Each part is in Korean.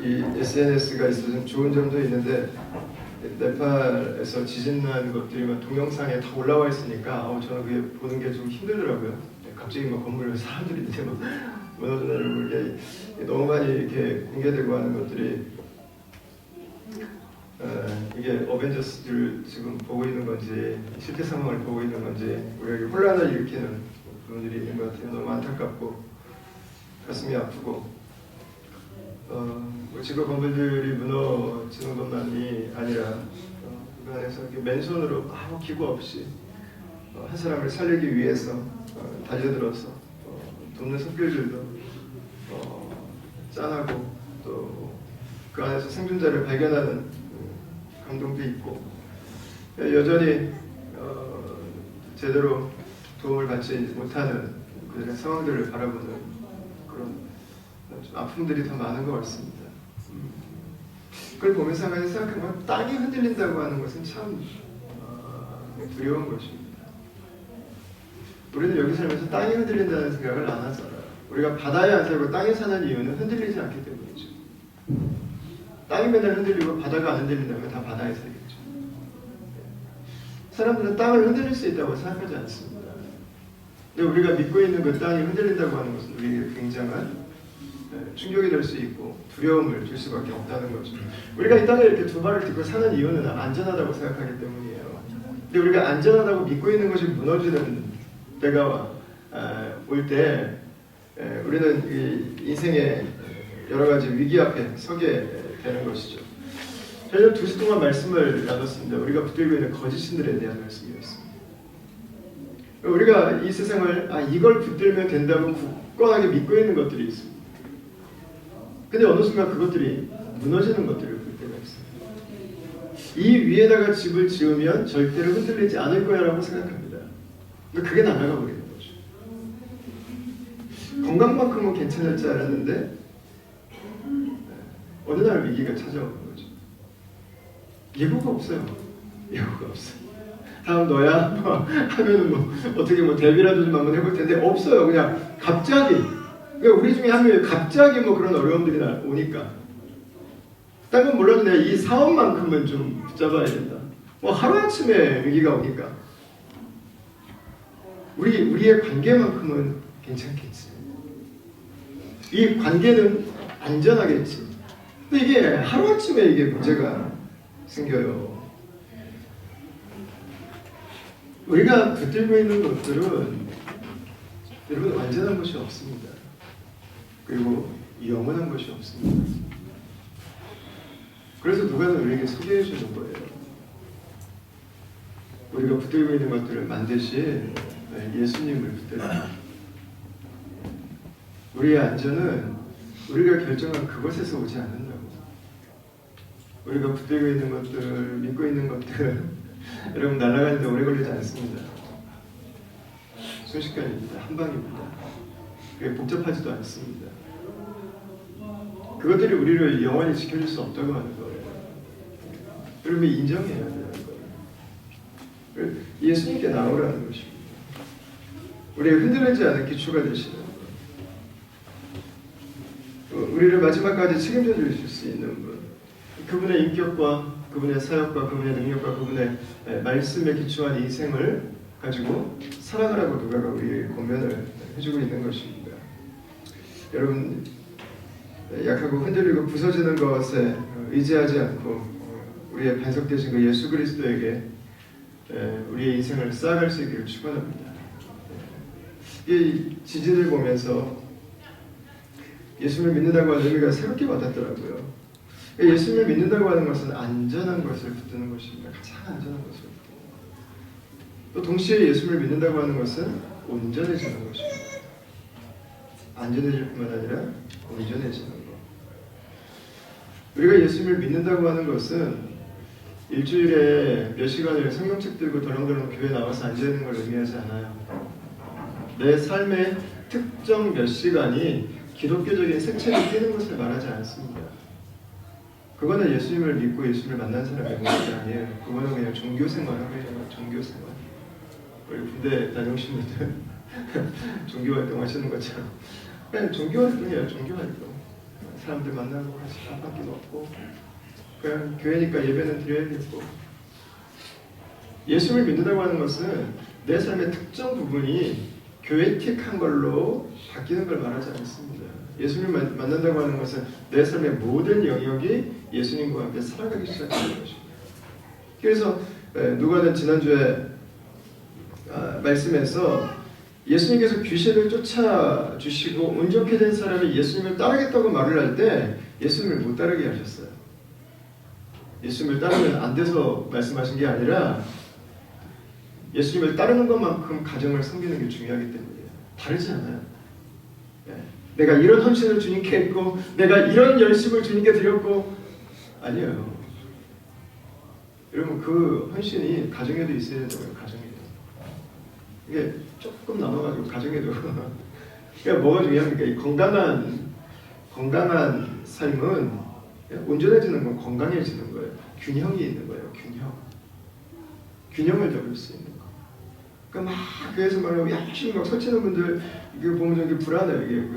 이 SNS가 있어서 좋은 점도 있는데 네팔에서 지진 난 것들이 막 동영상에 다 올라와 있으니까 저는 그게 보는 게 좀 힘들더라고요. 갑자기 막 건물 사람들이 이제 막 무너져내고 이게 너무 많이 이렇게 공개되고 하는 것들이 이게 어벤져스를 지금 보고 있는 건지 실제 상황을 보고 있는 건지 우리에게 혼란을 일으키는 부분들이 있는 것 같아요. 너무 안타깝고 가슴이 아프고 지구 건물들이 무너지는 것만이 아니라 그 안에서 맨손으로 아무 기구 없이 한 사람을 살리기 위해서 달려들어서 돕는 손길들도 짠하고 또 그 안에서 생존자를 발견하는 감동도 있고 여전히 제대로 도움을 받지 못하는 그들의 상황들을 바라보는 그런 좀 아픔들이 더 많은 것 같습니다. 그걸 보면서 한 가지 생각해보면 땅이 흔들린다고 하는 것은 참 두려운 것입니다. 우리는 여기 살면서 땅이 흔들린다는 생각을 안 하잖아요. 우리가 바다에 안 살고 땅에 사는 이유는 흔들리지 않기 때문이죠. 땅이 맨날 흔들리고 바다가 안 흔들린다면 다 바다에 살겠죠. 사람들은 땅을 흔들릴 수 있다고 생각하지 않습니다. 근데 우리가 믿고 있는 그 땅이 흔들린다고 하는 것은 우리에게 굉장한 충격이 될 수 있고 두려움을 줄 수밖에 없다는 거죠. 우리가 이 땅에 이렇게 두 발을 딛고 사는 이유는 안전하다고 생각하기 때문이에요. 근데 우리가 안전하다고 믿고 있는 것이 무너지는 때가 올 때 우리는 이 인생의 여러 가지 위기 앞에 서게 되는 것이죠. 저희는 2주 동안 말씀을 나눴습니다. 우리가 붙들고 있는 거짓 신들에 대한 말씀이었습니다. 우리가 이 세상을 이걸 붙들면 된다고 굳건하게 믿고 있는 것들이 있습니다. 근데 어느 순간 그것들이 무너지는 것들을 볼 때가 있어요. 이 위에다가 집을 지으면 절대로 흔들리지 않을 거야 라고 생각합니다. 근데 그게 날아가 버리는 거죠. 건강만큼은 괜찮을 줄 알았는데 어느 날 위기가 찾아오는 거죠. 예고가 없어요. 예고가 없어요. 다음 너야? 하면은 어떻게 대비라도 좀 한번 해볼 텐데 없어요. 그냥 갑자기. 그러니까 우리 중에 한 명이 갑자기 그런 어려움들이 오니까 딴 건 몰라도 내가 이 사업만큼은 좀 붙잡아야 된다. 하루아침에 위기가 오니까 우리의 관계만큼은 괜찮겠지. 이 관계는 안전하겠지. 근데 이게 하루아침에 이게 문제가 생겨요. 우리가 붙들고 있는 것들은 여러분 완전한 것이 없습니다. 그리고 영원한 것이 없습니다. 그래서 누가는 우리에게 소개해 주는 거예요. 우리가 붙들고 있는 것들을 만드신 예수님을 붙들라. 우리의 안전은 우리가 결정한 그것에서 오지 않는다고. 우리가 붙들고 있는 것들, 믿고 있는 것들 여러분 날아가는데 오래 걸리지 않습니다. 순식간입니다. 한 방입니다. 그게 복잡하지도 않습니다. 그것들이 우리를 영원히 지켜줄 수 없다고 하는 거예요. 여러분 인정해야 되는 거예요. 예수님께 나오라는 것입니다. 우리의 흔들리지 않은 기초가 되시는 우리를 마지막까지 책임져 주실 수 있는 분, 그분의 인격과 그분의 사역과 그분의 능력과 그분의 말씀에 기초한 인생을 가지고 살아가라고 누가가 우리에게 권면을 해주고 있는 것입니다. 여러분 약하고 흔들리고 부서지는 것에 의지하지 않고 우리의 반석 되신 그 예수 그리스도에게 우리의 인생을 쌓아갈 수 있기를 축원합니다. 이 지진을 보면서 예수를 믿는다고 하는 의미가 새롭게 와닿더라고요. 예수를 믿는다고 하는 것은 안전한 것을 붙드는 것입니다. 가장 안전한 것을 붙드는 것. 또 동시에 예수를 믿는다고 하는 것은 온전해지는 것입니다. 안전해질 뿐만 아니라 온전해지는 것. 우리가 예수를 믿는다고 하는 것은 일주일에 몇 시간을 성경책 들고 덜렁덜렁 교회 나와서 앉아있는 걸 의미하지 않아요. 내 삶의 특정 몇 시간이 기독교적인 색채를 띠는 것을 말하지 않습니다. 그거는 예수님을 믿고 예수님을 만난 사람의 모습이 아니에요. 그거는 그냥 종교생활하는 거예요. 종교생활. 우리 군대 다녀오신 분들 종교활동 하시는 것처럼 그냥 종교활동이에요. 종교활동. 사람들 만나고 같이 밥 한 끼 먹고 그냥 교회니까 예배는 드려야겠고. 예수를 믿는다고 하는 것은 내 삶의 특정 부분이 교회틱한 걸로 바뀌는 걸 말하지 않습니다. 예수님을 만난다고 하는 것은 내 삶의 모든 영역이 예수님과 함께 살아가기 시작하는 것입니다. 그래서 누가는 지난주에 말씀에서 예수님께서 귀신을 쫓아주시고 운 좋게 된 사람이 예수님을 따르겠다고 말을 할 때 예수님을 못 따르게 하셨어요. 예수님을 따르면 안 돼서 말씀하신 게 아니라 예수님을 따르는 것만큼 가정을 섬기는 게 중요하기 때문이에요. 다르지 않아요. 내가 이런 헌신을 주님께 했고 내가 이런 열심을 주님께 드렸고 아니에요. 여러분 그 헌신이 가정에도 있어야 된다고요. 가정에도. 이게 조금 남아가지고 가정에도 그러니까 뭐가 중요합니까? 이 건강한 삶은 온전해지는 건 건강해지는 거예요. 균형이 있는 거예요. 균형을 잡을 수 있는 거. 그러니까 막 교회에서 말하고 열심히 막 설치는 분들 이거 보면 좀 불안해요.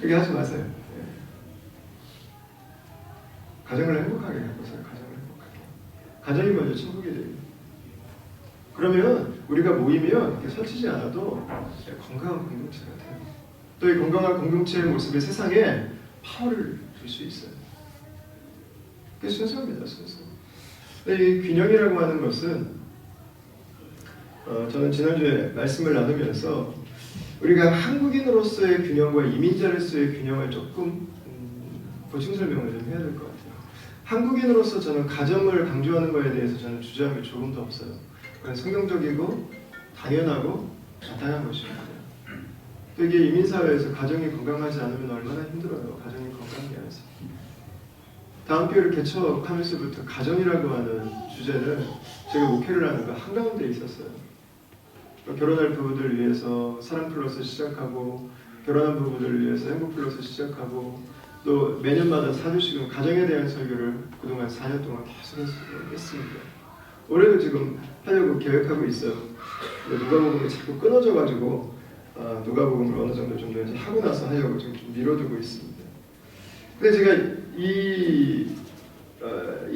이게 하지 마세요. 가정을 행복하게 해보세요. 가정을 행복하게. 가정이 먼저 천국이 됩니다. 그러면 우리가 모이면 이렇게 설치지 않아도 건강한 공동체가 돼요. 또 이 건강한 공동체의 모습이 세상에 파워를 줄 수 있어요. 그게 순서입니다. 순서. 이 균형이라고 하는 것은 저는 지난주에 말씀을 나누면서 우리가 한국인으로서의 균형과 이민자로서의 균형을 조금 보충 설명을 좀 해야 될 것 같아요. 한국인으로서 저는 가정을 강조하는 것에 대해서 저는 주저함이 조금도 없어요. 그건 성경적이고 당연하고 마땅한 것입니다. 또 이게 이민사회에서 가정이 건강하지 않으면 얼마나 힘들어요. 가정이 건강하지 않아서. 다음 교회를 개척하면서부터 가정이라고 하는 주제는 제가 목회를 하는 거 한가운데 있었어요. 결혼할 부부들을 위해서 사랑 플러스 시작하고 결혼한 부부들을 위해서 행복 플러스 시작하고 또 매년마다 4주씩은 가정에 대한 설교를 그동안 4년 동안 계속 했습니다. 올해도 지금 하려고 계획하고 있어요. 누가복음이 자꾸 끊어져가지고 누가복음을 어느 정도 좀 이제 하고 나서 하려고 좀 미뤄두고 있습니다. 근데 제가 이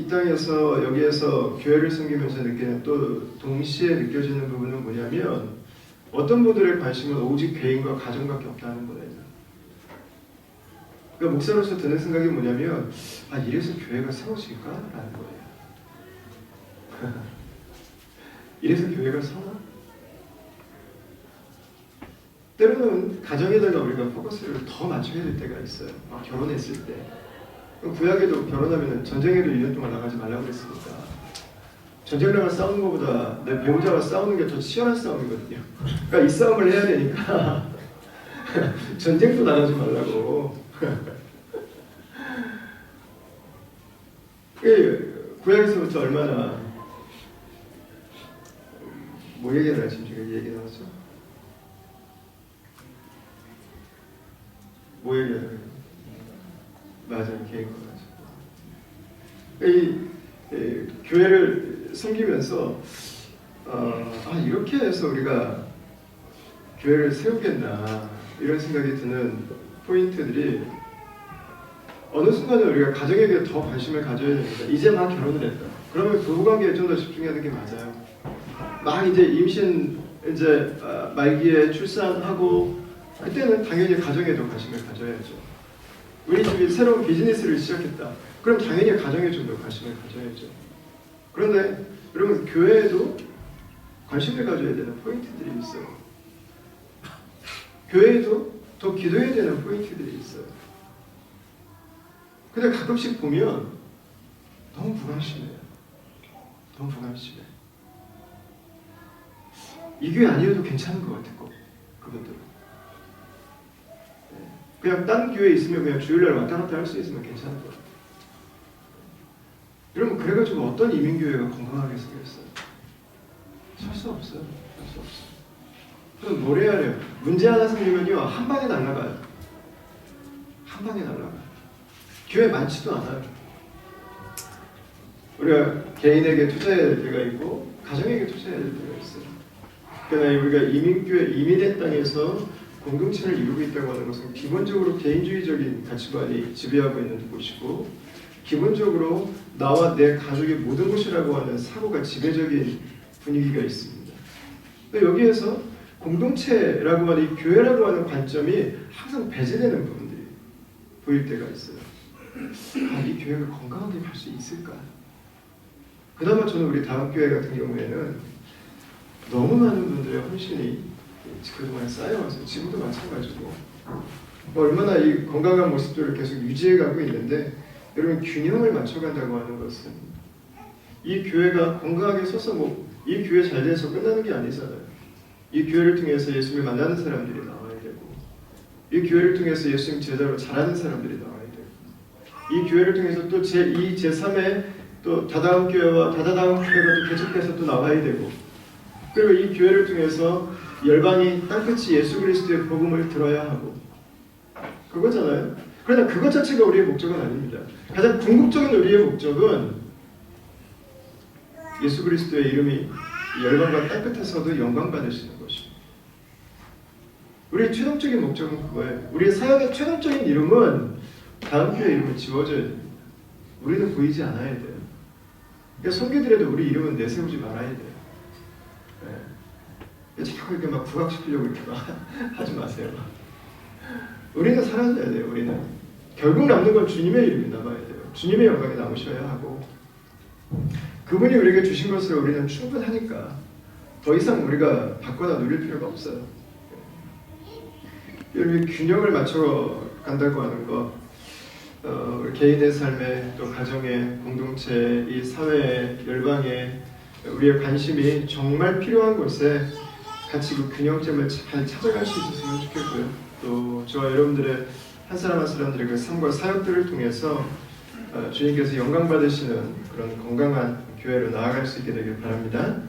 땅에서 여기에서 교회를 섬기면서 느끼는 또 동시에 느껴지는 부분은 뭐냐면 어떤 분들의 관심은 오직 개인과 가정밖에 없다는 거예요. 그러니까 목사로서 드는 생각이 뭐냐면 이래서 교회가 세워질까? 라는 거예요. 이래서 교회가 서나? 때로는 가정에다가 우리가 포커스를 더 맞춰야 될 때가 있어요. 막 결혼했을 때. 구약에도 결혼하면 전쟁에도 1년 동안 나가지 말라고 그랬으니까 전쟁 나가 싸우는 것보다 내 배우자와 싸우는 게 더 치열한 싸움이거든요. 그러니까 이 싸움을 해야 되니까 전쟁도 나가지 말라고. 구약에서부터 얼마나 뭐 얘기를 하지? 지금 얘기 나왔죠? 뭐 얘기하는 맞아요. 개인과 가지고. 교회를 섬기면서 이렇게 해서 우리가 교회를 세우겠나 이런 생각이 드는 포인트들이 어느 순간에 우리가 가정에 대해 더 관심을 가져야 됩니다. 이제 막 결혼을 했다. 그러면 부부관계에 좀 더 집중해야 되는 게 맞아요. 막 이제 임신 이제 말기에 출산하고 그때는 당연히 가정에도 관심을 가져야죠. 우리 집이 새로운 비즈니스를 시작했다. 그럼 당연히 가정에 좀 더 관심을 가져야죠. 그런데 여러분 교회에도 관심을 가져야 되는 포인트들이 있어요. 교회에도 더 기도해야 되는 포인트들이 있어요. 근데 가끔씩 보면 너무 불안심해요. 너무 불안심해. 이 교회 아니어도 괜찮은 것 같고 그분들은. 그냥 딴 교회에 있으면 그냥 주일날 왔다 갔다 할 수 있으면 괜찮을 것 같아요. 여러분 그래가지고 어떤 이민교회가 건강하게 생겼어요? 설 수 없어요. 설 수 없어요. 그럼 뭘 해야 해요? 문제 하나 생기면요 한 방에 날아가요. 한 방에 날아가요. 교회 많지도 않아요. 우리가 개인에게 투자해야 될 때가 있고 가정에게 투자해야 될 때가 있어요. 그러나 우리가 이민교회, 이민의 땅에서 공동체를 이루고 있다고 하는 것은 기본적으로 개인주의적인 가치관이 지배하고 있는 곳이고, 기본적으로 나와 내 가족의 모든 것이라고 하는 사고가 지배적인 분위기가 있습니다. 여기에서 공동체라고 하는 이 교회라고 하는 관점이 항상 배제되는 부분들이 보일 때가 있어요. 이 교회가 건강하게 갈 수 있을까? 그나마 저는 우리 다음교회 같은 경우에는 너무 많은 분들의 헌신이 그동안 쌓여와서 지금도 마찬가지고 얼마나 이 건강한 모습들을 계속 유지해가고 있는데, 여러분 균형을 맞춰간다고 하는 것은 이 교회가 건강하게 서서 이 교회 잘 돼서 끝나는 게 아니잖아요. 이 교회를 통해서 예수님을 만나는 사람들이 나와야 되고, 이 교회를 통해서 예수님 제자로 자라는 사람들이 나와야 되고, 이 교회를 통해서 또 제2, 제3의 또 다다음 교회와 다다다음 교회가 또 계속해서 또 나와야 되고, 그리고 이 교회를 통해서 열방이 땅끝이 예수 그리스도의 복음을 들어야 하고, 그거잖아요. 그러나 그것 자체가 우리의 목적은 아닙니다. 가장 궁극적인 우리의 목적은 예수 그리스도의 이름이 열방과 땅끝에서도 영광 받으시는 것입니다. 우리의 최종적인 목적은 그거예요. 우리의 사역의 최종적인 이름은 다음 교회 이름을 지워줘야 됩니다. 우리는 보이지 않아야 돼요. 그러니까 선교들에도 우리 이름은 내세우지 말아야 돼요. 네. 자꾸 이렇게 막 부각시키려고 이렇게 막 하지 마세요. 우리는 사라져야 돼요. 우리는 결국 남는 건 주님의 이름이 남아야 돼요. 주님의 영광이 남으셔야 하고, 그분이 우리에게 주신 것으로 우리는 충분하니까 더 이상 우리가 받거나 누릴 필요가 없어요. 여러분 균형을 맞춰 간다고 하는 것, 개인의 삶에 또 가정에 공동체, 이 사회에 열방에 우리의 관심이 정말 필요한 곳에 같이 그 균형점을 잘 찾아갈 수 있었으면 좋겠고요. 또 저와 여러분들의 한 사람 한 사람들의 그 삶과 사역들을 통해서 주님께서 영광 받으시는 그런 건강한 교회로 나아갈 수 있게 되길 바랍니다.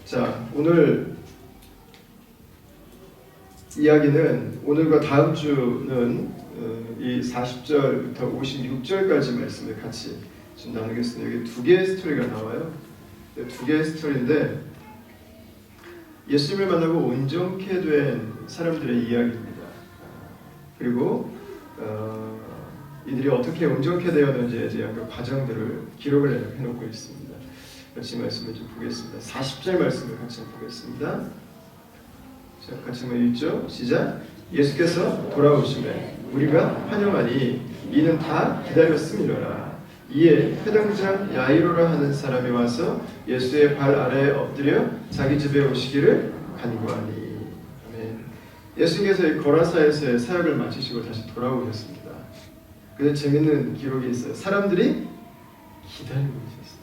자, 오늘 이야기는, 오늘과 다음 주는 이 40절부터 56절까지 말씀을 같이 좀 나누겠습니다. 여기 두 개의 스토리가 나와요. 두 개의 스토리인데 예수님을 만나고 온전케 된 사람들의 이야기입니다. 그리고 이들이 어떻게 온전케 되었는지에 대한 그 과정들을 기록을 해놓고 있습니다. 같이 말씀을 좀 보겠습니다. 40절 말씀을 같이 보겠습니다. 자, 같이 한번 읽죠. 시작. 예수께서 돌아오시매 우리가 환영하니 이는 다 기다렸음이로라. 이에 회당장 야이로라 하는 사람이 와서 예수의 발 아래에 엎드려 자기 집에 오시기를 간구하니. 아멘. 예수님께서 이 거라사에서의 사역을 마치시고 다시 돌아오셨습니다. 그래서 재밌는 기록이 있어요. 사람들이 기다리고 있었어요.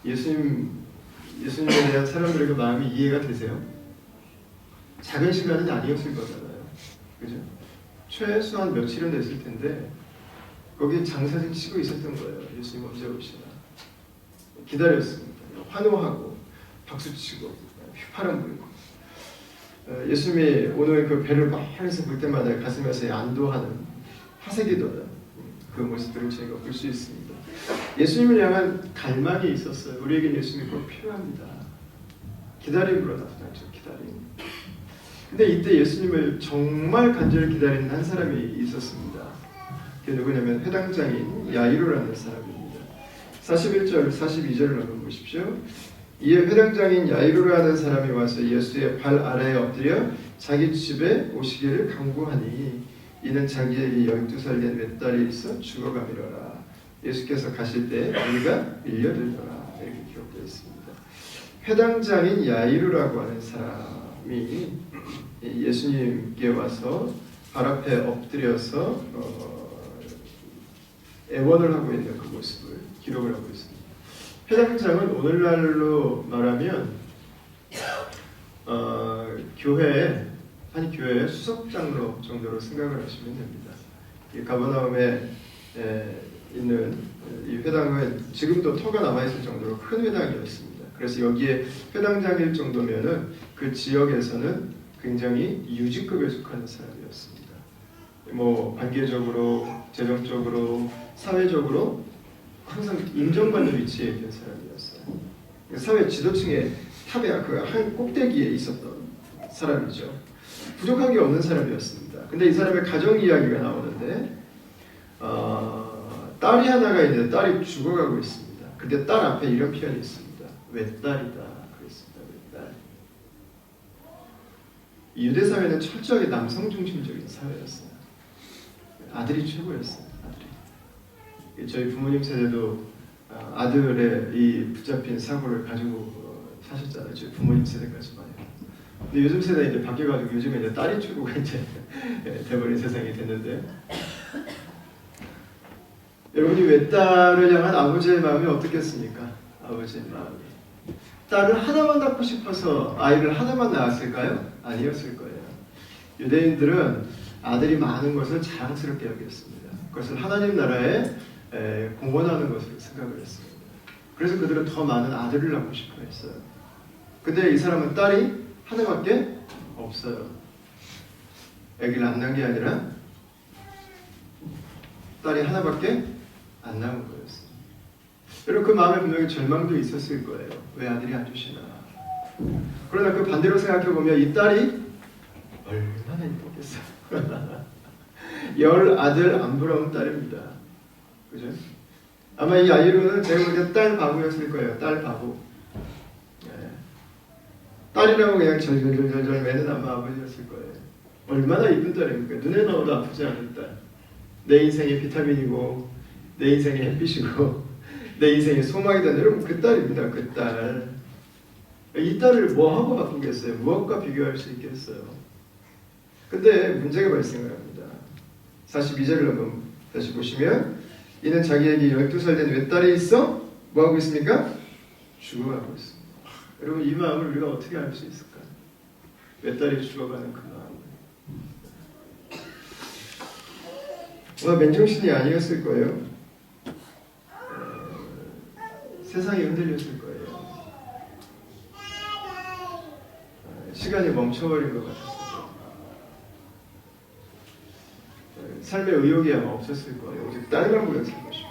예수님에 대한 사람들의 그 마음이 이해가 되세요? 작은 시간은 아니었을 거잖아요. 그죠? 최소한 며칠은 됐을 텐데 거기 장사를 치고 있었던 거예요. 예수님 언제 오시나. 기다렸습니다. 환호하고 박수치고 휘파람 불고, 예수님이 오늘 그 배를 멀리서 볼 때마다 가슴에서 안도하는, 화색이 도는 그 모습들을 저희가 볼 수 있습니다. 예수님을 향한 갈망이 있었어요. 우리에게 예수님이 꼭 필요합니다. 기다림으로 나타나죠. 기다림. 근데 이때 예수님을 정말 간절히 기다리는 한 사람이 있었습니다. 그게 누구냐면 회당장인 야이로라는 사람입니다. 41절, 42절을 한번 보십시오. 이에 회당장인 야이로라는 사람이 와서 예수의 발 아래에 엎드려 자기 집에 오시기를 간구하니 이는 자기에게 12살 된 맏딸이 있어 죽어가미러라. 예수께서 가실 때 우리가 밀려들더라. 이렇게 기록되어 있습니다. 회당장인 야이로라고 하는 사람이 예수님께 와서 발 앞에 엎드려서 애원을 하고 있는 그 모습을 기록을 하고 있습니다. 회당장은 오늘날로 말하면 한 교회의 수석장로 정도로 생각을 하시면 됩니다. 이 가버나움에 있는 이 회당은 지금도 터가 남아있을 정도로 큰 회당이었습니다. 그래서 여기에 회당장일 정도면은 그 지역에서는 굉장히 유지급에 속하는 사람이었습니다. 뭐 관계적으로, 재정적으로, 사회적으로 항상 인정받는 위치에 있는 사람이었어요. 사회 지도층에 탑에 그 한 꼭대기에 있었던 사람이죠. 부족한 게 없는 사람이었습니다. 근데 이 사람의 가정 이야기가 나오는데 딸이 하나가 있는데 딸이 죽어가고 있습니다. 근데 딸 앞에 이런 표현이 있습니다. 외딸이다 그랬습니다. 외딸. 이 유대 사회는 철저하게 남성 중심적인 사회였어요. 아들이 최고였어요. 아들이. 저희 부모님 세대도 아들의 이 붙잡힌 사고를 가지고 사셨잖아요. 저희 부모님 세대까지만 해도. 근데 요즘 세대 이제 바뀌어가지고 요즘에 이제 딸이 최고가 이제 돼버린 세상이 됐는데, 여러분이 외딸을 향한 아버지의 마음이 어떻겠습니까? 아버지의 마음이 딸을 하나만 낳고 싶어서 아이를 하나만 낳았을까요? 아니었을 거예요. 유대인들은 아들이 많은 것을 자랑스럽게 여겼습니다. 그것을 하나님 나라에 공헌하는 것으로 생각을 했습니다. 그래서 그들은 더 많은 아들을 낳고 싶어 했어요. 근데 이 사람은 딸이 하나밖에 없어요. 아기를 안 낳은 게 아니라 딸이 하나밖에 안 낳은 거였어요. 여러분 그 마음에 분명히 절망도 있었을 거예요. 왜 아들이 안 주시나. 그러나 그 반대로 생각해 보면 이 딸이 얼마나 이뻤겠어요. 열 아들 안 부러운 딸입니다. 그죠? 아마 이 아이로는 제가 볼 때 딸 바보였을 거예요. 딸 바보. 딸이라고 그냥 절절절절 매는 아마 아버지였을 거예요. 얼마나 이쁜 딸입니까? 눈에 넣어도 아프지 않은 딸. 내 인생의 비타민이고 내 인생의 햇빛이고 내 인생의 소망이 된 여러분 그 딸입니다. 그 딸. 이 딸을 뭐하고 바꾸겠어요? 무엇과 비교할 수 있겠어요? 근데 문제가 발생을 합니다. 42절을 한번 다시 보시면 이는 자기에게 12살 된 외딸이 있어 뭐하고 있습니까? 죽어가고 있습니다. 여러분 이 마음을 우리가 어떻게 알 수 있을까요? 외딸이 죽어가는 그 마음을. 맨정신이 아니었을 거예요. 세상이 흔들렸을 거예요. 시간이 멈춰버린 것 같았을 거예요. 삶의 의욕이 아마 없었을 거예요. 오직 딸만 보였을 것이고.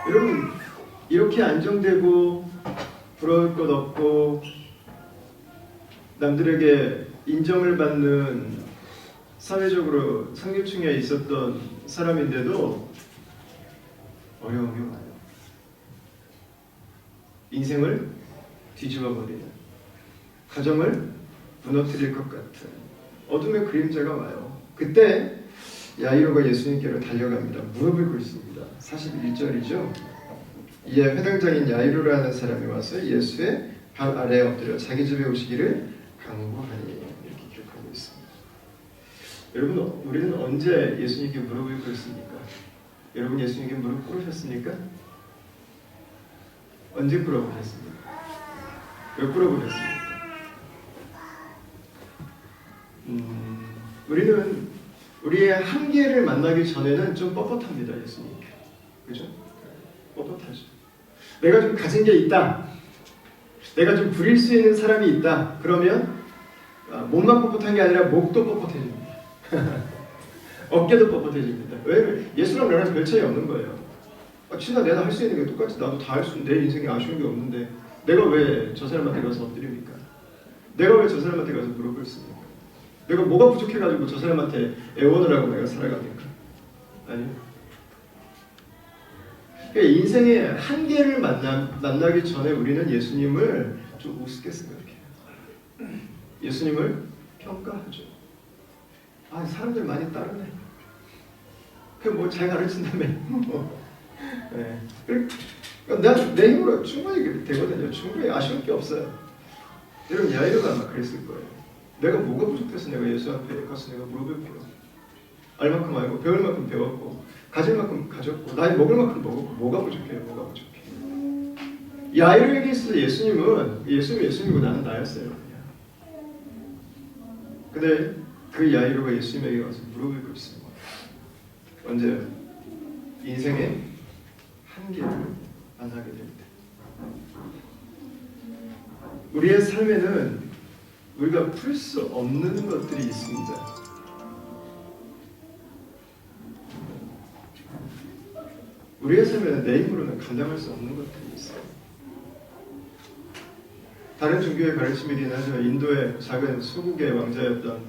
여러분 이렇게 안정되고 부러울 것 없고 남들에게 인정을 받는 사회적으로 상류층에 있었던 사람인데도 어려움이 와요. 인생을 뒤집어버리는, 가정을 무너뜨릴 것 같은 어둠의 그림자가 와요. 그때 야이로가 예수님께로 달려갑니다. 무릎을 꿇습니다. 41절이죠. 이에 회당장인 야이로라는 사람이 와서 예수의 발 아래에 엎드려 자기 집에 오시기를 강구하니 이렇게 기록하고 있습니다. 여러분 우리는 언제 예수님께 무릎을 꿇습니까? 여러분 예수님께 무릎 꿇으셨습니까? 언제 꿇어보셨습니까? 왜 꿇어보셨습니까? 우리는 우리의 한계를 만나기 전에는 좀 뻣뻣합니다. 예수님께. 그죠? 뻣뻣하죠. 내가 좀 가진 게 있다. 내가 좀 부릴 수 있는 사람이 있다. 그러면 몸만 뻣뻣한 게 아니라 목도 뻣뻣해집니다. 어깨도 뻣뻣해집니다. 왜? 예수랑 나랑 별 차이 없는 거예요. 진짜 내가 할 수 있는 게 똑같이 나도 다 할 수 있는데 내 인생에 아쉬운 게 없는데 내가 왜 저 사람한테 가서 엎드립니까? 내가 왜 저 사람한테 가서 무릎 꿇습니까? 내가 뭐가 부족해가지고 저 사람한테 애원을 하고 내가 살아갑니까? 아니요. 그러니까 인생의 한계를 만나기 전에 우리는 예수님을 좀 우습게 생각해요. 예수님을 평가하죠. 사람들 많이 따르네. 뭐 잘 가르친다며. 네. 내 힘으로 충분히 되거든요. 충분히 아쉬울 게 없어요. 여러분 야이로가 아마 그랬을 거예요. 내가 뭐가 부족해서 내가 예수 앞에 가서 내가 무릎을 꿇어. 알 만큼 알고 배울 만큼 배웠고 가질 만큼 가졌고 나이 먹을 만큼 먹었고 뭐가 부족해요? 뭐가 부족해요? 야이로에게 있어서 예수님은 예수님이고 나는 나였어요. 그냥. 근데 그 야이로가 예수님에게 가서 무릎을 꿇습니다. 언제요? 인생의 한계를 만나게 됩니다. 우리의 삶에는 우리가 풀 수 없는 것들이 있습니다. 우리의 삶에는 내 힘으로는 감당할 수 없는 것들이 있어요. 다른 종교의 가르침이긴 하지만 인도의 작은 소국의 왕자였던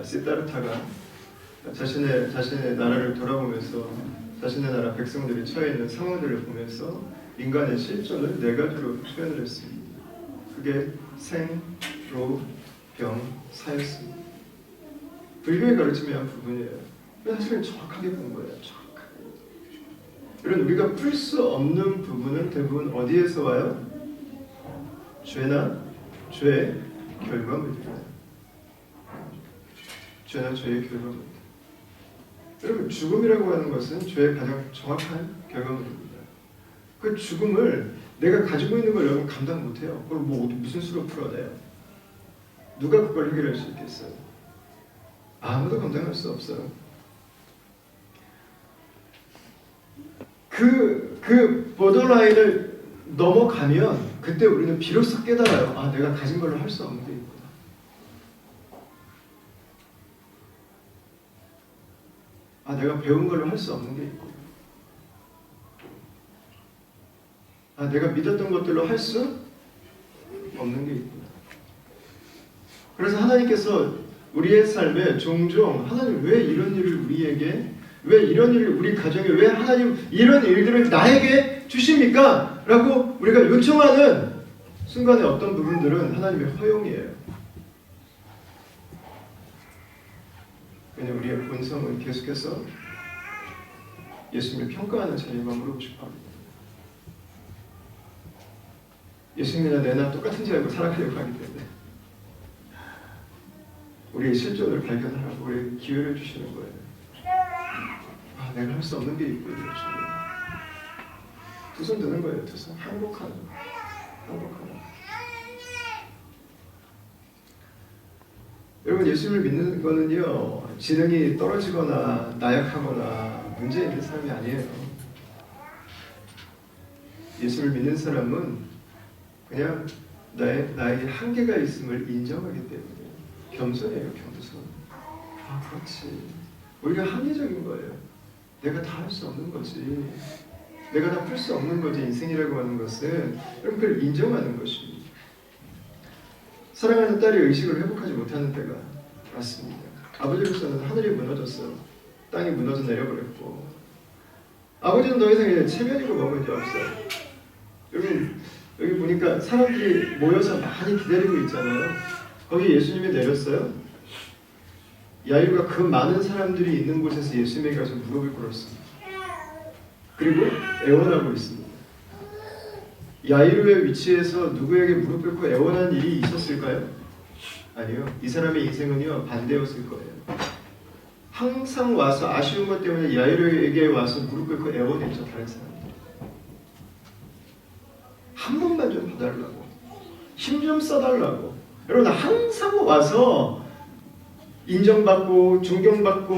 시다르타가 자신의 나라를 돌아보면서 자신의 나라 백성들이 처해 있는 상황들을 보면서 인간의 실존을 네 가지로 표현을 했습니다. 그게 생, 로, 병, 사였습니다. 불교의 가르침의 한 부분이에요. 사실은 정확하게 본 거예요. 정확하게. 이런 우리가 풀 수 없는 부분은 대부분 어디에서 와요? 죄나 죄의 결과물입니다. 죄나 죄의 결과물. 여러분, 죽음이라고 하는 것은 죄의 가장 정확한 결과물입니다. 그 죽음을 내가 가지고 있는 걸 여러분 감당 못해요. 그걸 무슨 수로 풀어내요? 누가 그걸 해결할 수 있겠어요? 아무도 감당할 수 없어요. 그 보더라인을 넘어가면 그때 우리는 비로소 깨달아요. 아, 내가 가진 걸로 할 수 없는 게 있구나. 아, 내가 배운 걸로 할 수 없는 게 있구나. 아, 내가 믿었던 것들로 할 수 없는 게 있구나. 그래서 하나님께서 우리의 삶에 종종 하나님 왜 이런 일을 우리에게, 왜 이런 일을 우리 가정에, 왜 하나님 이런 일들을 나에게 주십니까? 라고 우리가 요청하는 순간에 어떤 부분들은 하나님의 허용이에요. 왜냐하면 우리의 본성은 계속해서 예수님을 평가하는 자리만 물고 싶어합니다. 예수님이나 내나 똑같은 줄 알고 살아가려고 하기 때문에 우리의 실존을 발견하라고 우리에게 기회를 주시는 거예요. 아, 내가 할 수 없는 게 있고 주님. 두 손 드는 거예요. 두 손. 항복하는. 여러분, 예수님을 믿는 거는요, 지능이 떨어지거나 나약하거나 문제 있는 사람이 아니에요. 예수를 믿는 사람은 그냥 나에게 한계가 있음을 인정하기 때문에 겸손해요. 겸손. 아, 그렇지. 우리가 합리적인 거예요. 내가 다 할 수 없는 거지. 내가 다 풀 수 없는 거지. 인생이라고 하는 것은 여러분, 그걸 인정하는 것입니다. 사랑하는 딸이 의식을 회복하지 못하는 때가 왔습니다. 아버지로서는 하늘이 무너졌어요. 땅이 무너져 내려버렸고 아버지는 더 이상 체면이고 뭐고 이제 없어요. 여기 보니까 사람들이 모여서 많이 기다리고 있잖아요. 거기 예수님이 내렸어요. 야이로가 그 많은 사람들이 있는 곳에서 예수님에게 가서 무릎을 꿇었습니다. 그리고 애원하고 있습니다. 야이로의 위치에서 누구에게 무릎 꿇고 애원한 일이 있었을까요? 아니요. 이 사람의 인생은요, 반대였을 거예요. 항상 와서 아쉬운 것 때문에 야이로에게 와서 무릎 꿇고 애원했죠. 다른 사람들. 한 번만 좀 봐달라고, 힘 좀 써달라고. 여러분, 항상 와서 인정받고 존경받고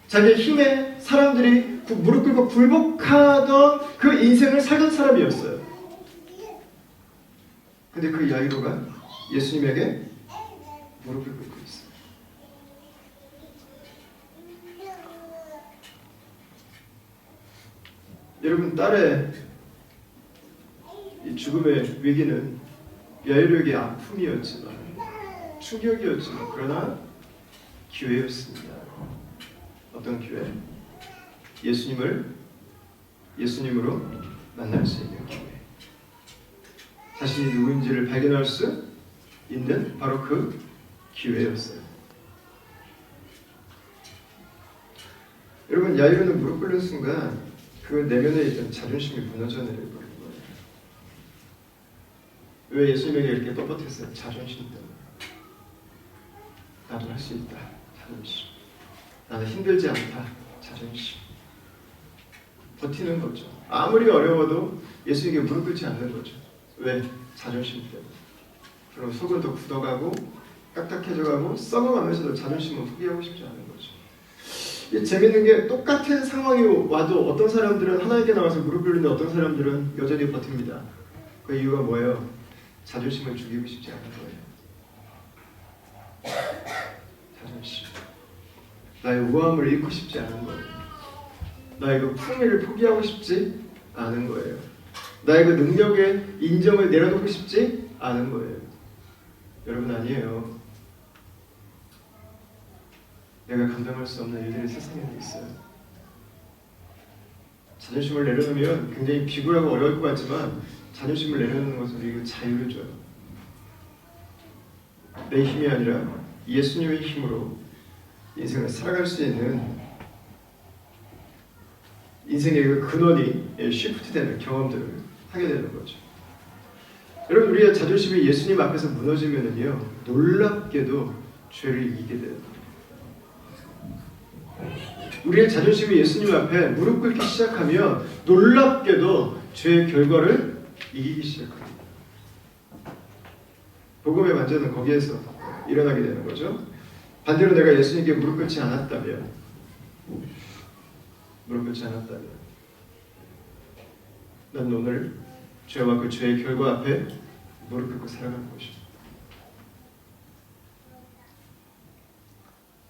자기의 힘에 사람들이 무릎 꿇고 굴복하던 그 인생을 살던 사람이었어요. 근데 그 야이로가 예수님에게 무릎을 꿇고 있어요. 여러분, 딸의 이 죽음의 위기는 야이로에게 아픔이었지만, 충격이었지만, 그러나 기회였습니다. 어떤 기회? 예수님으로 만날 수 있는 기회. 자신이 누구인지를 발견할 수 있는 바로 그 기회였어요. 여러분, 야이로는 무릎 꿇는 순간 그 내면에 있던 자존심이 무너져 내려버린 거예요. 왜 예수님에게 이렇게 뻣뻣했어요? 자존심 때문에. 나도 할 수 있다. 자존심. 나는 힘들지 않다. 자존심. 버티는 거죠. 아무리 어려워도 예수에게 무릎 꿇지 않는 거죠. 왜? 자존심 때문에. 그럼 속은 더 굳어가고 딱딱해져가고 썩어가면서도 자존심은 포기하고 싶지 않은 거죠. 재밌는 게 똑같은 상황이 와도 어떤 사람들은 하나님께 나와서 무릎 꿇는데 어떤 사람들은 여전히 버팁니다. 그 이유가 뭐예요? 자존심을 죽이고 싶지 않은 거예요. 자존심. 나의 우아함을 잃고 싶지 않은 거예요. 나의 그 품위를 포기하고 싶지 않은 거예요. 나의 그 능력의 인정을 내려놓고 싶지 않은 거예요. 여러분, 아니에요. 내가 감당할 수 없는 일들이 세상에 있어요. 자존심을 내려놓으면 굉장히 비굴하고 어려울 것 같지만 자존심을 내려놓는 것은 우리에게 자유를 줘요. 내 힘이 아니라 예수님의 힘으로 인생을 살아갈 수 있는 인생의 그 근원이 시프트되는 경험들을 하게 되는 거죠. 여러분, 우리의 자존심이 예수님 앞에서 무너지면은요, 놀랍게도 죄를 이기게 돼요. 우리의 자존심이 예수님 앞에 무릎 꿇기 시작하면 놀랍게도 죄의 결과를 이기기 시작합니다. 복음의 반전은 거기에서 일어나게 되는 거죠. 반대로 내가 예수님께 무릎 꿇지 않았다면 난 오늘 죄와 그 죄의 결과 앞에 무릎 꿇고 살아가는 것입니다.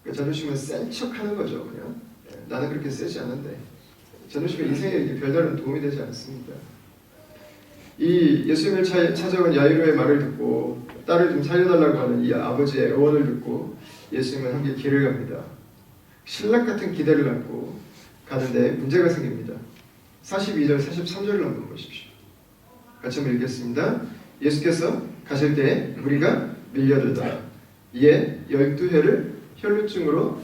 자존심은 센 척하는 거죠. 그냥 나는 그렇게 세지 않은데. 자존심은 인생에 별다른 도움이 되지 않습니다. 이 예수님을 찾아온 야이로의 말을 듣고 딸을 좀 살려달라고 하는 이 아버지의 애원을 듣고 예수님은 함께 길을 갑니다. 신락 같은 기대를 안고 가는데 문제가 생깁니다. 42절, 43절을 한번 보십시오. 같이 한번 읽겠습니다. 예수께서 가실 때 무리가 밀려들더라. 이에 12회를 혈루증으로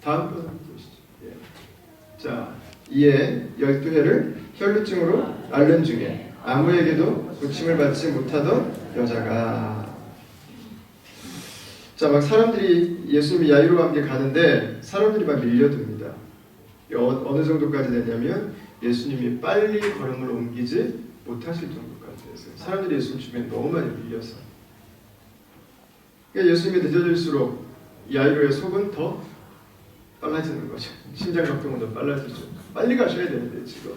다음 번 보시죠. 자, 이에 12회를 혈루증으로 앓는 중에 아무에게도 고침을 받지 못하던 여자가. 자, 막 사람들이 예수님이 야이로와 함께 가는데 사람들이 막 밀려듭니다. 어느 정도까지 되냐면 예수님이 빨리 걸음을 옮기지 못하실 정도까지 됐어요. 사람들이 예수님 주변에 너무 많이 밀려서. 그러니까 예수님이 늦어질수록 야이로의 속은 더 빨라지는 거죠. 심장박동은 더 빨라지죠. 빨리 가셔야 되는데 지금.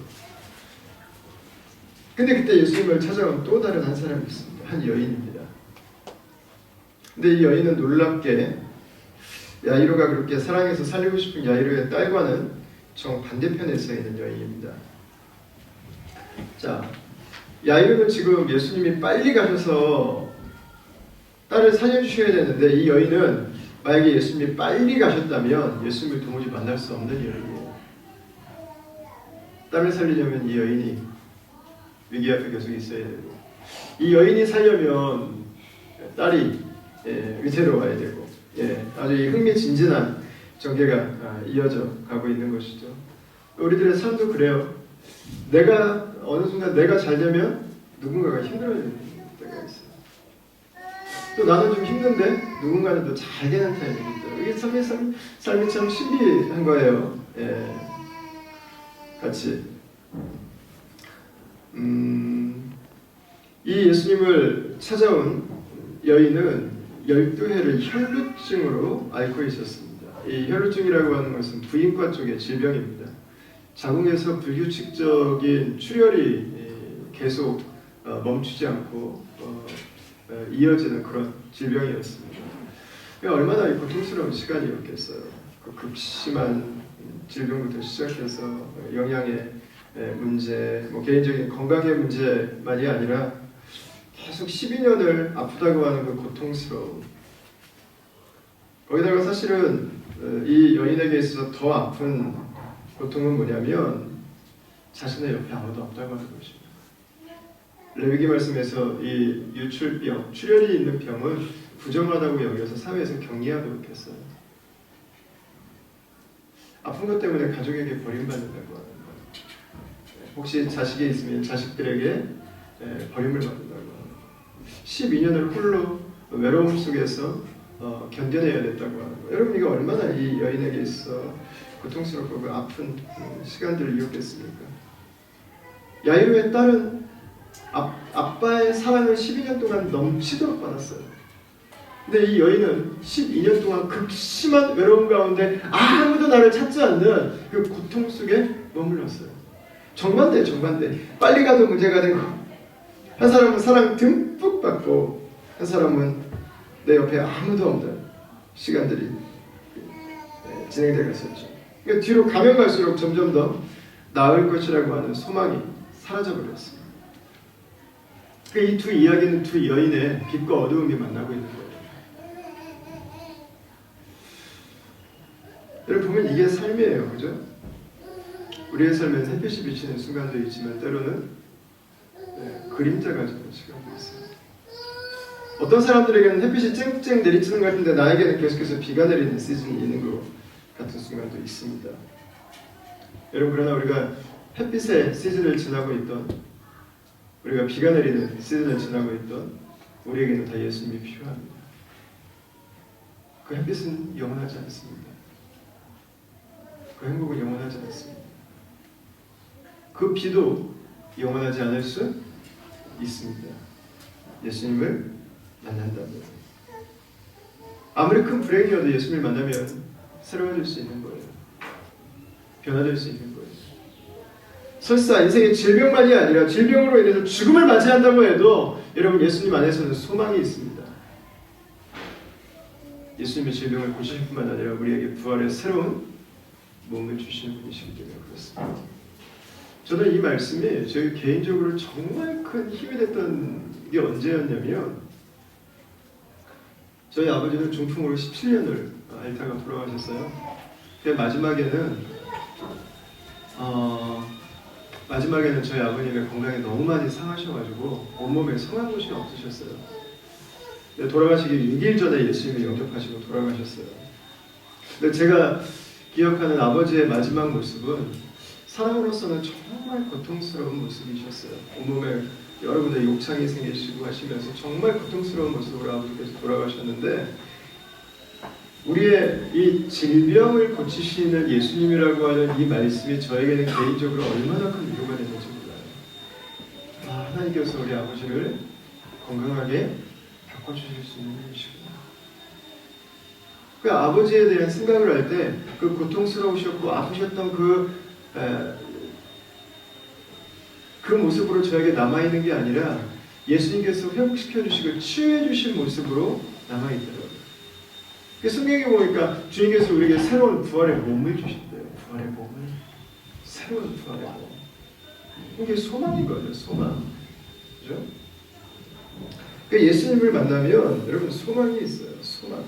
근데 그때 예수님을 찾아온 또 다른 한 사람이 있습니다. 한 여인입니다. 근데 이 여인은 놀랍게 야이로가 그렇게 사랑해서 살리고 싶은 야이로의 딸과는 정반대편에 서 있는 여인입니다. 자, 야이로는 지금 예수님이 빨리 가셔서 딸을 살려주셔야 되는데 이 여인은 만약에 예수님이 빨리 가셨다면 예수님을 도무지 만날 수 없는 여인이에요. 딸을 살리려면 이 여인이 위기 앞에 계속 있어야 되고 이 여인이 살려면 딸이 위태로워야 되고 아주 흥미진진한 전개가 이어져 가고 있는 것이죠. 우리들의 삶도 그래요. 내가 어느 순간 내가 잘 되면 누군가가 힘들어지는 때가 있어요. 또 나는 좀 힘든데 누군가는 또 잘 되는 타임이 있어요. 이게 삶이 참 신비한 거예요. 같이 이 예수님을 찾아온 여인은 12회를 혈루증으로 앓고 있었습니다. 이 혈루증이라고 하는 것은 부인과 쪽의 질병입니다. 자궁에서 불규칙적인 출혈이 계속 멈추지 않고 이어지는 그런 질병이었습니다. 얼마나 고통스러운 시간이었겠어요. 그 극심한 질병부터 시작해서 영양의 문제, 개인적인 건강의 문제만이 아니라 계속 12년을 아프다고 하는 그 고통스러움. 거기다가 사실은 이 여인에게 있어서 더 아픈 고통은 뭐냐면 자신의 옆에 아무도 없다고 하는 것입니다. 레위기 말씀에서 이 유출병, 출혈이 있는 병은 부정하다고 여겨서 사회에서 격리하도록 했어요. 아픈 것 때문에 가족에게 버림받는다고 하는 것. 혹시 자식이 있으면 자식들에게 버림을 받는다고 하는 것. 12년을 홀로 외로움 속에서 견뎌내야 됐다고 하는 것. 여러분, 이거 얼마나 이 여인에게 있어 고통스럽고 아픈 시간들을 이었겠습니까? 야이로의 딸은 아빠의 사랑을 12년 동안 넘치도록 받았어요. 근데 이 여인은 12년 동안 극심한 외로움 가운데 아무도 나를 찾지 않는 그 고통 속에 머물렀어요. 정반대. 빨리 가도 문제가 되고 한 사람은 사랑 듬뿍 받고 한 사람은 내 옆에 아무도 없는 시간들이 진행되어 갔었죠. 그러니까 뒤로 가면 갈수록 점점 더 나을 것이라고 하는 소망이 사라져버렸습니다. 그러니까 이 두 이야기는 두 여인의 빛과 어두움이 만나고 있는 거예요. 여러분 보면 이게 삶이에요. 그죠? 우리의 삶에는 햇빛이 비치는 순간도 있지만 때로는 그림자가 지는 시간도 있어요. 어떤 사람들에게는 햇빛이 쨍쨍 내리치는 것 같은데 나에게는 계속해서 비가 내리는 시즌이 있는 것 같은 순간도 있습니다. 여러분 그러나 우리가 햇빛의 시즌을 지나고 있던 우리가 비가 내리는 시즌을 지나고 있던 우리에게는 다 예수님이 필요합니다. 그 햇빛은 영원하지 않습니다. 그 행복은 영원하지 않습니다. 그 비도 영원하지 않을 수 있습니다. 예수님을 만난다면 아무리 큰 불행이어도 예수님을 만나면 새로워질 수 있는 거예요. 변화될 수 있는 거예요. 설사 인생의 질병만이 아니라 질병으로 인해서 죽음을 맞이한다고 해도 여러분 예수님 안에서는 소망이 있습니다. 예수님의 질병을 고치실 뿐만 아니라 우리에게 부활의 새로운 몸을 주시는 분이시기 때문에 그렇습니다. 저는 이 말씀이 저희 개인적으로 정말 큰 힘이 됐던 게 언제였냐면 저희 아버지는 중풍으로 17년을 앓다가 돌아가셨어요. 근데 마지막에는 저희 아버님의 건강이 너무 많이 상하셔가지고 온몸에 성한 곳이 없으셨어요. 근데 돌아가시기 6일 전에 예수님을 영접하시고 돌아가셨어요. 근데 제가 기억하는 아버지의 마지막 모습은 사람으로서는 정말 고통스러운 모습이셨어요. 온몸에 여러 군데 욕창이 생기시고 하시면서 정말 고통스러운 모습으로 아버지께서 돌아가셨는데 우리의 이 질병을 고치시는 예수님이라고 하는 이 말씀이 저에게는 개인적으로 얼마나 큰 위로가 되는지 몰라요. 하나님께서 우리 아버지를 건강하게 바꿔주실 수 있는 분이시구나. 그 아버지에 대한 생각을 할 때 그 고통스러우셨고 아프셨던 그 모습으로 저에게 남아있는 게 아니라 예수님께서 회복시켜주시고 치유해주신 모습으로 남아있더라고요. 성경에 보니까 주님께서 우리에게 새로운 부활의 몸을 주신대요. 부활의 몸을. 새로운 부활의 몸. 이게 소망인 거죠. 소망. 그죠? 그러니까 예수님을 만나면 여러분 소망이 있어요. 소망.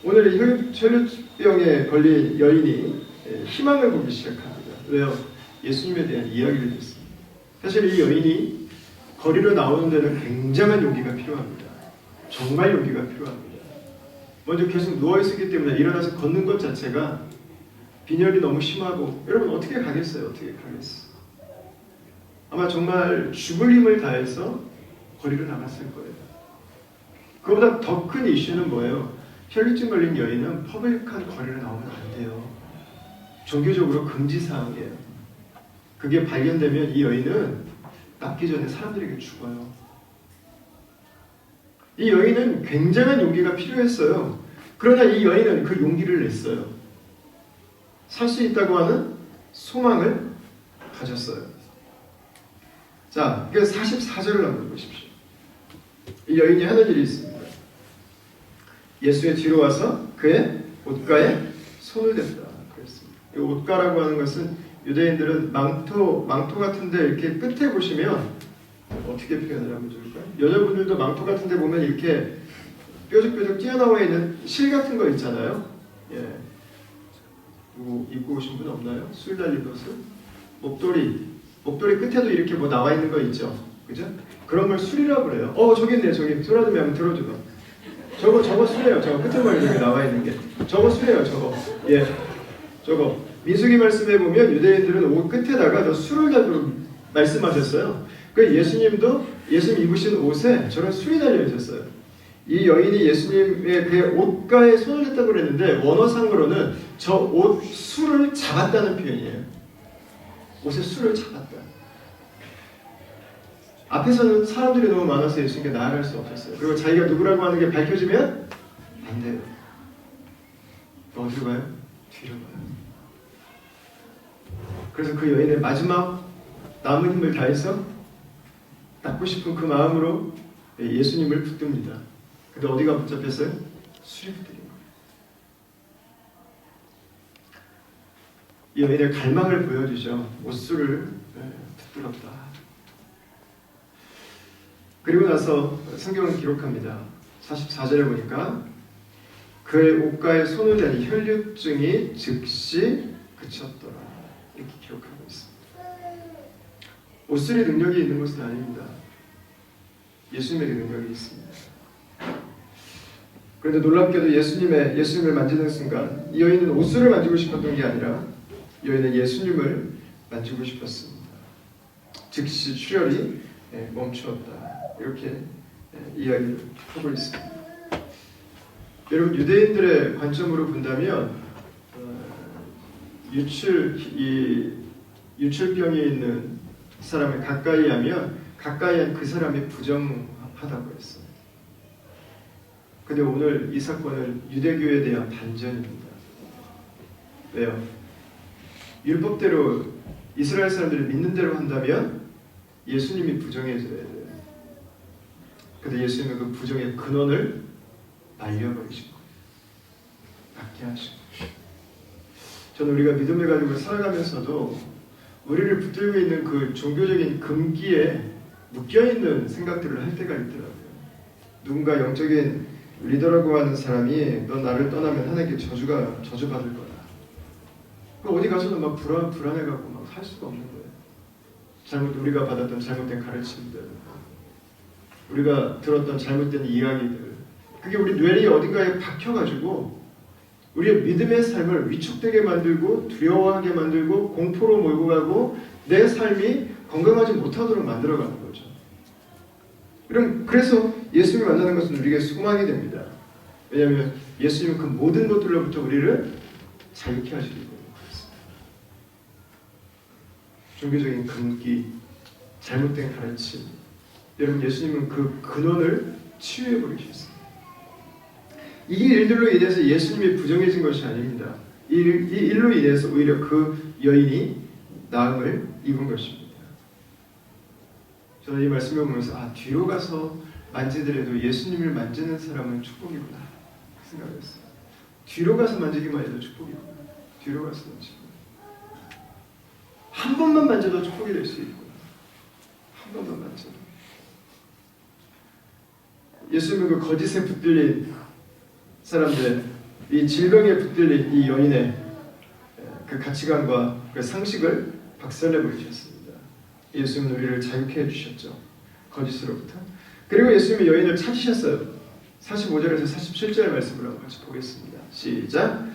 오늘 이 혈류병에 걸린 여인이 희망을 보기 시작합니다. 왜요? 예수님에 대한 이야기를 듣습니다. 사실 이 여인이 거리로 나오는 데는 굉장한 용기가 필요합니다. 정말 용기가 필요합니다. 먼저 계속 누워있었기 때문에 일어나서 걷는 것 자체가 빈혈이 너무 심하고 여러분 어떻게 가겠어요? 어떻게 가겠어요? 아마 정말 죽을 힘을 다해서 거리로 나갔을 거예요. 그보다 더 큰 이슈는 뭐예요? 혈류증 걸린 여인은 퍼블릭한 거리로 나오면 안 돼요. 종교적으로 금지사항이에요. 그게 발견되면 이 여인은 낫기 전에 사람들에게 죽어요. 이 여인은 굉장한 용기가 필요했어요. 그러나 이 여인은 그 용기를 냈어요. 살 수 있다고 하는 소망을 가졌어요. 자, 그래서 44절을 한번 보십시오. 이 여인이 하는 일이 있습니다. 예수의 뒤로 와서 그의 옷가에 손을 댔다. 그랬습니다. 이 옷가라고 하는 것은 유대인들은 망토 같은데 이렇게 끝에 보시면 어떻게 표현을 하면 좋을까요? 여자분들도 망토 같은데 보면 이렇게 뾰족뾰족 튀어나와 있는 실 같은 거 있잖아요. 예. 이거 입고 오신 분 없나요? 술 달린 옷을? 목도리 끝에도 이렇게 뭐 나와 있는 거 있죠. 그죠? 그런 걸 술이라고 그래요. 저기 있네. 저기 소라듬이 한번 들어줘봐. 저거 술이에요. 저거 끝에 머리 여기 나와 있는 게. 저거 술이에요. 저거. 예. 저거. 민수기 말씀해 보면 유대인들은 옷 끝에다가 저 술을 달도록 말씀하셨어요. 그 예수님도 예수님 입으신 옷에 저런 술이 달려 있었어요. 이 여인이 예수님의 그 옷가에 손을 댔다고 그랬는데 원어상으로는 저 옷 술을 잡았다는 표현이에요. 옷에 술을 잡았다. 앞에서는 사람들이 너무 많아서 예수님께 나아갈 수 없었어요. 그리고 자기가 누구라고 하는 게 밝혀지면 안 돼요. 어디로 가요? 뒤로 가요. 그래서 그 여인의 마지막 남은 힘을 다해서 닦고 싶은 그 마음으로 예수님을 붙듭니다. 근데 어디가 붙잡혔어요? 술이 붙들린 거예요. 이 여인의 갈망을 보여주죠. 옷수를 붙들었다. 그리고 나서 성경은 기록합니다. 44절에 보니까 그의 옷가에 손을 대니 혈류증이 즉시 그쳤더라. 이렇게 기록하고 있습니다. 옷술의 능력이 있는 것은 아닙니다. 예수님의 능력이 있습니다. 그런데 놀랍게도 예수님을 만지는 순간 이 여인은 옷술을 만지고 싶었던 게 아니라 이 여인은 예수님을 만지고 싶었습니다. 즉시 출혈이 멈추었다. 이렇게 이야기를 하고 있습니다. 여러분, 유대인들의 관점으로 본다면 유출병이 있는 사람을 가까이 하면 가까이 한 그 사람이 부정하다고 했어요. 근데 오늘 이 사건은 유대교에 대한 반전입니다. 왜요? 율법대로 이스라엘 사람들이 믿는 대로 한다면 예수님이 부정해져야 돼요. 근데 예수님은 그 부정의 근원을 말려버리신 거예요. 낫게 하신 거예요. 저는 우리가 믿음을 가지고 살아가면서도 우리를 붙들고 있는 그 종교적인 금기에 묶여있는 생각들을 할 때가 있더라고요. 누군가 영적인 리더라고 하는 사람이 너 나를 떠나면 하나님께 저주받을 거야. 어디 가서도 막 불안해갖고 막 살 수가 없는 거예요. 우리가 받았던 잘못된 가르침들, 우리가 들었던 잘못된 이야기들, 그게 우리 뇌리 어딘가에 박혀가지고 우리의 믿음의 삶을 위축되게 만들고 두려워하게 만들고 공포로 몰고 가고 내 삶이 건강하지 못하도록 만들어가는 거죠. 그래서 예수님을 만나는 것은 우리에게 소망이 됩니다. 왜냐하면 예수님은 그 모든 것들로부터 우리를 자유케 하시기 때문에 그렇습니다. 종교적인 금기, 잘못된 가르침, 여러분, 예수님은 그 근원을 치유해버리셨습니다. 이 일들로 인해서 예수님이 부정해진 것이 아닙니다. 이 일로 인해서 오히려 그 여인이 나음을 입은 것입니다. 저는 이 말씀을 보면서 뒤로 가서 만지더라도 예수님을 만지는 사람은 축복이구나 생각했어요. 뒤로 가서 만지기만 해도 축복이구나. 뒤로 가서 만지고 한 번만 만져도 축복이 될 수 있구나. 한 번만 만져도. 예수님은 그 거짓에 붙들린 사람들, 이 질병에 붙들린 이 여인의 그 가치관과 그 상식을 박살내 버리셨습니다. 예수님은 우리를 자유케 해주셨죠. 거짓으로부터. 그리고 예수님이 여인을 찾으셨어요. 45절에서 47절 말씀을 한번 같이 보겠습니다. 시작.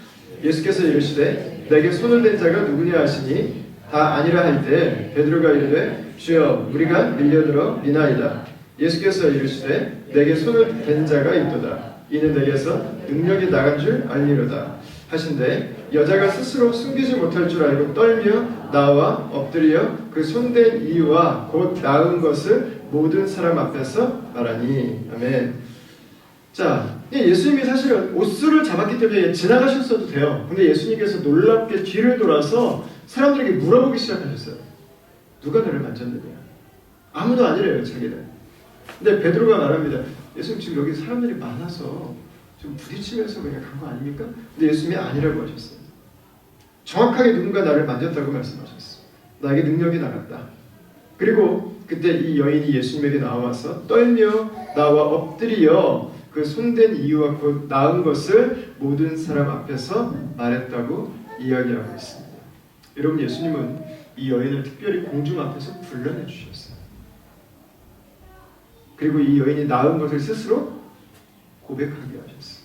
예수께서 이르시되 내게 손을 댄 자가 누구냐 하시니 다 아니라 할 때 베드로가 이르되 주여 우리가 밀려들어 미나이다. 예수께서 이르시되 내게 손을 댄 자가 있도다. 이는 내게서 능력이 나간 줄 알리로다 하신대 여자가 스스로 숨기지 못할 줄 알고 떨며 나와 엎드려 그 손댄 이유와 곧 나은 것을 모든 사람 앞에서 말하니. 아멘. 자, 예수님이 사실은 옷수를 잡았기 때문에 지나가셨어도 돼요. 근데 예수님께서 놀랍게 뒤를 돌아서 사람들에게 물어보기 시작하셨어요. 누가 너를 만졌느냐? 아무도 아니래요, 자기는. 근데 베드로가 말합니다. 예수님 지금 여기 사람들이 많아서 좀 부딪히면서 그냥 간 거 아닙니까? 근데 예수님이 아니라고 하셨어요. 정확하게 누군가 나를 만졌다고 말씀하셨어요. 나에게 능력이 나갔다. 그리고 그때 이 여인이 예수님에게 나와서 떨며 나와 엎드려 그 손댄 이유와 그 나은 것을 모든 사람 앞에서 말했다고 이야기하고 있습니다. 여러분, 예수님은 이 여인을 특별히 공중 앞에서 불러내 주셨어요. 그리고 이 여인이 나은 것을 스스로 고백하게 하셨어요.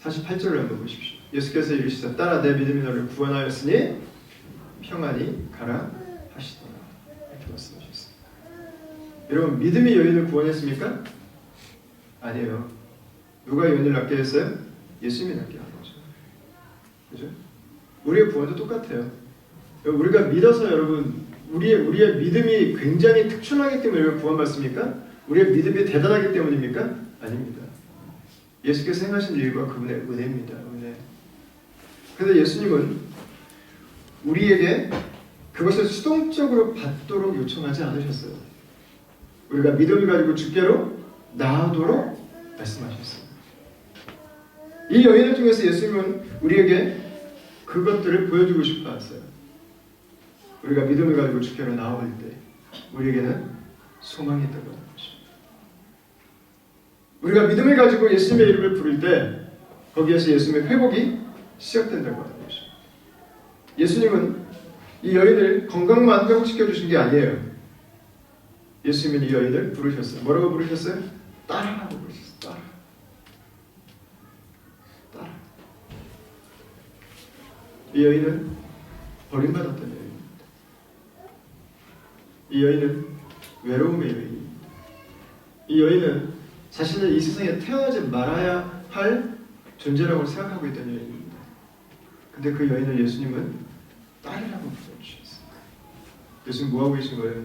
48절을 한번 보십시오. 예수께서 이르시되 따라 내 믿음이 너를 구원하였으니 평안히 가라 하시더라. 이렇게 말씀하셨습니다. 여러분, 믿음이 여인을 구원했습니까? 아니에요. 누가 여인을 낫게 했어요? 예수님이 낫게 한 거죠. 그죠? 우리의 구원도 똑같아요. 우리가 믿어서 여러분 우리의 믿음이 굉장히 특출나기 때문에 우리가 구원받습니까? 우리의 믿음이 대단하기 때문입니까? 아닙니다. 예수께서 행하신 일과 그분의 은혜입니다. 은혜. 그런데 예수님은 우리에게 그것을 수동적으로 받도록 요청하지 않으셨어요. 우리가 믿음을 가지고 주께로 나아도록 말씀하셨어요. 이 여인을 통해서 예수님은 우리에게 그것들을 보여주고 싶어 하세요. 우리가 믿음을 가지고 주께로 나올 때 우리에게는 소망이 있다고 하는 것입니다. 우리가 믿음을 가지고 예수님의 이름을 부를 때 거기에서 예수님의 회복이 시작된다고 하는 것입니다. 예수님은 이 여인을 건강만 회복시켜 주신 게 아니에요. 예수님은 이 여인을 부르셨어요. 뭐라고 부르셨어요? 딸아라고 부르셨어요. 딸아. 딸아. 이 여인은 버림받았던 여인입니다. 이 여인은 외로움의 여인입니다. 이 여인은 자신을 이 세상에 태어나지 말아야 할 존재라고 생각하고 있던 여인입니다. 근데 그 여인을 예수님은 딸이라고 불러주셨어요. 예수님 뭐하고 계신 거예요?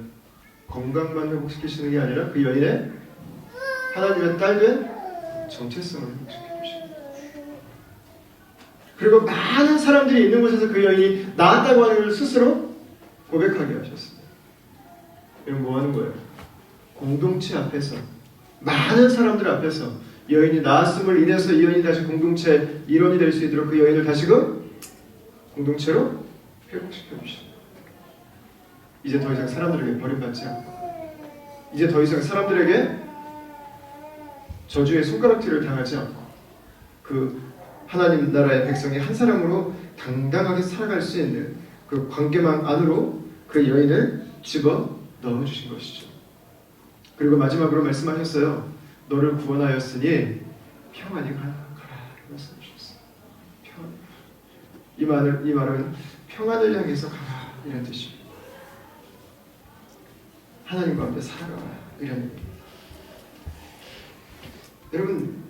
건강만 회복시키시는 게 아니라 그 여인의 하나님의 딸된 정체성을 회복시켜 주십니다. 그리고 많은 사람들이 있는 곳에서 그 여인이 나았다고 하는 걸 스스로 고백하게 하셨습니다. 이건 뭐 하는 거예요? 공동체 앞에서, 많은 사람들 앞에서 여인이 나았음을 인해서 이 여인이 다시 공동체 일원이 될 수 있도록 그 여인을 다시금 공동체로 회복시켜 주십니다. 이제 더 이상 사람들에게 버림받지 않고, 이제 더 이상 사람들에게 저주의 손가락질을 당하지 않고, 그 하나님 나라의 백성이 한 사람으로 당당하게 살아갈 수 있는 그 관계망 안으로 그 여인을 집어 넣어주신 것이죠. 그리고 마지막으로 말씀하셨어요. 너를 구원하였으니 평안히 가라 말씀하셨어요. 이 말은 평안을 향해서 가라 이런 뜻입니다. 하나님과 함께 살아가라 이런 의미입니다. 여러분,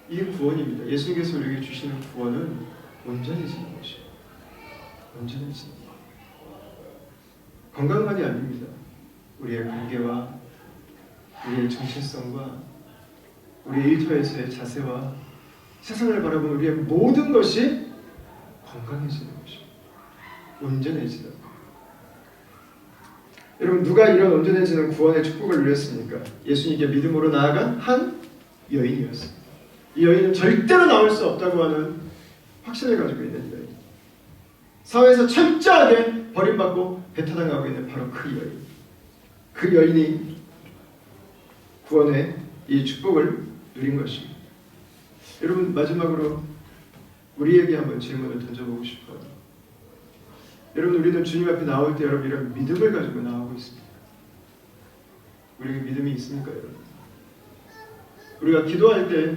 이게 구원입니다. 예수님께서 우리에게 주시는 구원은 온전해지는 것이에요. 온전해지는 것. 건강만이 아닙니다. 우리의 관계와 우리의 정체성과 우리의 일터에서의 자세와 세상을 바라보는 우리의 모든 것이 건강해지는 것입니다. 온전해지는 것. 여러분, 누가 이런 온전해지는 구원의 축복을 누렸습니까? 예수님께 믿음으로 나아간 한 여인이었습니다. 이 여인은 절대로 나올 수 없다고 하는 확신을 가지고 있는 여인. 사회에서 철저하게 버림받고 배타당하고 있는 바로 그 여인. 그 여인이 구원의 이 축복을 누린 것입니다. 여러분, 마지막으로 우리에게 한번 질문을 던져보고 싶어요. 여러분, 우리는 주님 앞에 나올 때 여러분 이런 믿음을 가지고 나오고 있습니다. 우리에게 믿음이 있습니까, 여러분? 우리가 기도할 때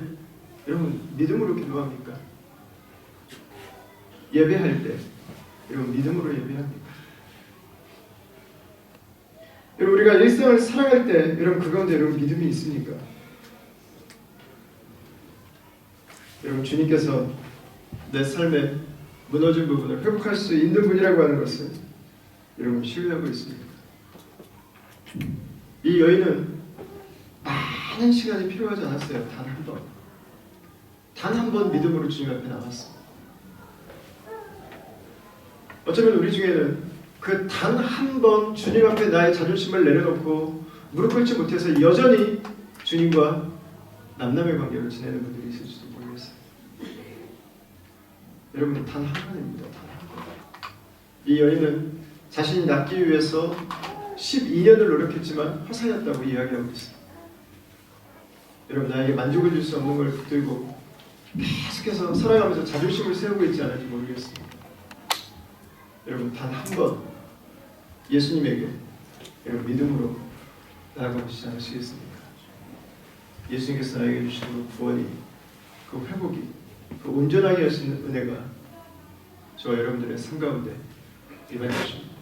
여러분 믿음으로 기도합니까? 예배할 때 여러분 믿음으로 예배합니까? 여러분, 우리가 일상을 살아갈 때 여러분 그 가운데 여러분 믿음이 있습니까? 여러분, 주님께서 내 삶의 무너진 부분을 회복할 수 있는 분이라고 하는 것을 여러분 신뢰하고 있습니까? 이 여인은 많은 시간이 필요하지 않았어요. 단 한 번. 단 한 번 믿음으로 주님 앞에 나왔습니다. 어쩌면 우리 중에는 그 단 한 번 주님 앞에 나의 자존심을 내려놓고 무릎 꿇지 못해서 여전히 주님과 남남의 관계를 지내는 분들이 있을지도 모르겠어요. 여러분, 단 한 번입니다. 단 한 번. 이 여인은 자신이 낫기 위해서 12년을 노력했지만 허사였다고 이야기하고 있습니다. 여러분, 나에게 만족을 줄 수 없는 걸 붙들고 계속해서 살아가면서 자존심을 세우고 있지 않을지 모르겠습니다. 여러분, 단 한 번 예수님에게 여러분 믿음으로 나아가보시지 않으시겠습니까? 예수님께서 나에게 주시는 그 구원이, 그 회복이, 그 온전하게 하시는 은혜가 저와 여러분들의 삶 가운데 임할 것입니다.